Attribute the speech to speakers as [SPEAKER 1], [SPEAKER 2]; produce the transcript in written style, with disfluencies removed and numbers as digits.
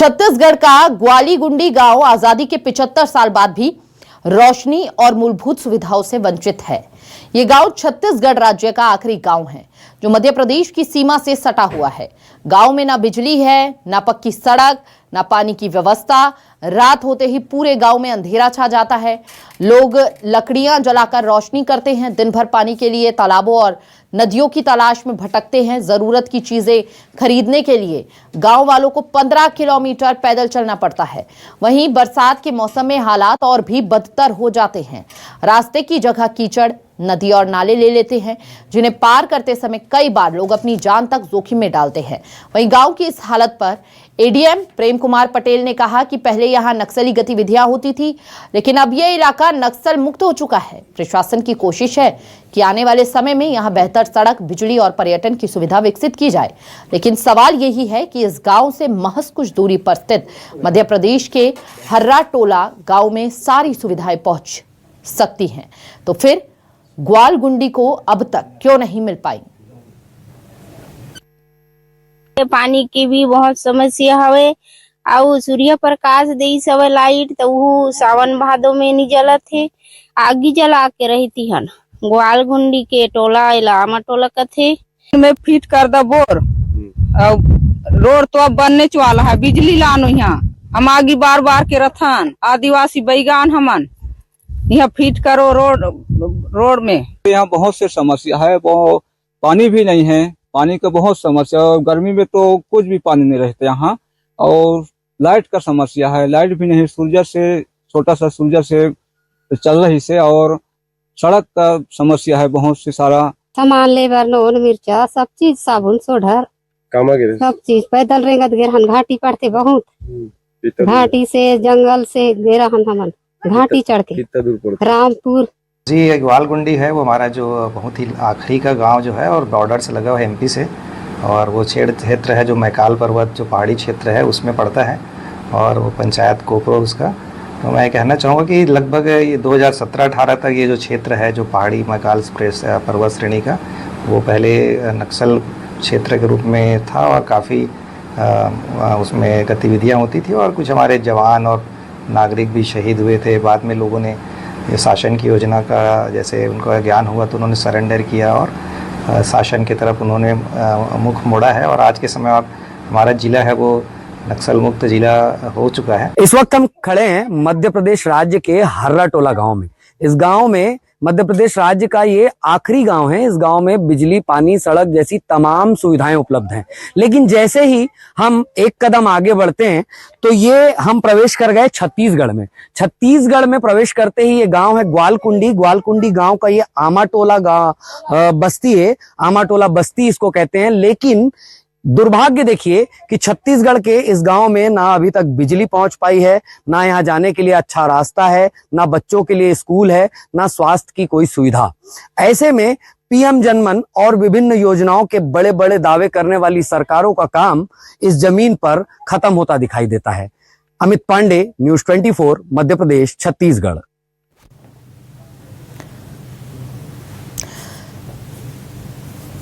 [SPEAKER 1] छत्तीसगढ़ का ग्वालीगुंडी गांव आजादी के 75 साल बाद भी रोशनी और मूलभूत सुविधाओं से वंचित है। ये गांव छत्तीसगढ़ राज्य का आखिरी गांव है जो मध्य प्रदेश की सीमा से सटा हुआ है। गांव में ना बिजली है, ना पक्की सड़क, ना पानी की व्यवस्था। रात होते ही पूरे गांव में अंधेरा छा जाता है। लोग लकड़ियां जलाकर रोशनी करते हैं। दिन भर पानी के लिए तालाबों और नदियों की तलाश में भटकते हैं। जरूरत की चीजें खरीदने के लिए गांव वालों को 15 किलोमीटर पैदल चलना पड़ता है। वहीं बरसात के मौसम में हालात और भी बदतर हो जाते हैं। रास्ते की जगह कीचड़, नदी और नाले ले लेते हैं, जिन्हें पार करते समय कई बार लोग अपनी जान तक जोखिम में डालते हैं। वहीं गांव की इस हालत पर एडीएम प्रेम कुमार पटेल ने कहा कि पहले यहां नक्सली गतिविधियां होती थी, लेकिन अब यह इलाका नक्सल मुक्त हो चुका है। प्रशासन की कोशिश है कि आने वाले समय में यहां बेहतर सड़क, बिजली और पर्यटन की सुविधा विकसित की जाए। लेकिन सवाल यही है कि इस गांव से महज कुछ दूरी पर स्थित मध्य प्रदेश के हर्रा टोला गांव में सारी सुविधाएं पहुंच सकती हैं, तो फिर ग्वालगुंडी को अब तक क्यों नहीं मिल पाई?
[SPEAKER 2] पानी की भी बहुत समस्या हवे और सूर्य प्रकाश दे सवे लाइट तो वो सावन भादो में नहीं जलत है। आगी जला के रहती हन। ग्वालगुंडी के टोला इलामा टोला कथे
[SPEAKER 3] में फिट कर द बोर। रोड तो अब बनने वाला है। बिजली लानो यहाँ हम आगे बार बार के रथन आदिवासी बैगान हमन यहाँ फिट करो रोड में।
[SPEAKER 4] यहाँ बहुत से समस्या है। पानी भी नहीं है, पानी का बहुत समस्या। और गर्मी में तो कुछ भी पानी नहीं रहता यहाँ। और लाइट का समस्या है, लाइट भी नहीं। सूर्य से छोटा सा सूर्य से चल रही से। और सड़क का समस्या है बहुत से सारा।
[SPEAKER 5] सामान ले बर नोन मिर्चा सब चीज, साबुन सोडर सब चीज पैदल रेंगत गेरहन। घाटी पड़ते बहुत, घाटी से जंगल से गेरहन हमन घाटी चढ़ के रामपुर।
[SPEAKER 6] जी, ग्वालगुंडी है वो हमारा जो बहुत ही आखिरी का गांव जो है और बॉर्डर से लगा हुआ है एमपी से। और वो क्षेत्र है जो मैकाल पर्वत जो पहाड़ी क्षेत्र है उसमें पड़ता है। और वो पंचायत कोपरो उसका। तो मैं कहना चाहूँगा कि लगभग ये 2017-18 तक ये जो क्षेत्र है जो पहाड़ी मैकाल पर्वत श्रेणी का, वो पहले नक्सल क्षेत्र के रूप में था और काफ़ी उसमें गतिविधियाँ होती थी। और कुछ हमारे जवान और नागरिक भी शहीद हुए थे। बाद में लोगों ने ये शासन की योजना का जैसे उनको ज्ञान हुआ तो उन्होंने सरेंडर किया और शासन की तरफ उन्होंने मुख मोड़ा है। और आज के समय अब हमारा जिला है वो नक्सल मुक्त जिला हो चुका है।
[SPEAKER 7] इस वक्त हम खड़े हैं मध्य प्रदेश राज्य के हर्रा टोला गांव में। इस गांव में मध्य प्रदेश राज्य का ये आखिरी गांव है। इस गांव में बिजली, पानी, सड़क जैसी तमाम सुविधाएं उपलब्ध हैं। लेकिन जैसे ही हम एक कदम आगे बढ़ते हैं तो ये हम प्रवेश कर गए छत्तीसगढ़ में। छत्तीसगढ़ में प्रवेश करते ही ये गांव है ग्वालकुंडी। ग्वालकुंडी गांव का ये आमाटोला बस्ती है। आमाटोला बस्ती इसको कहते हैं। लेकिन दुर्भाग्य देखिए कि छत्तीसगढ़ के इस गांव में ना अभी तक बिजली पहुंच पाई है, ना यहाँ जाने के लिए अच्छा रास्ता है, ना बच्चों के लिए स्कूल है, ना स्वास्थ्य की कोई सुविधा। ऐसे में पीएम जनमन और विभिन्न योजनाओं के बड़े बड़े दावे करने वाली सरकारों का काम इस जमीन पर खत्म होता दिखाई देता है। अमित पांडे, न्यूज़ 24, मध्य प्रदेश, छत्तीसगढ़।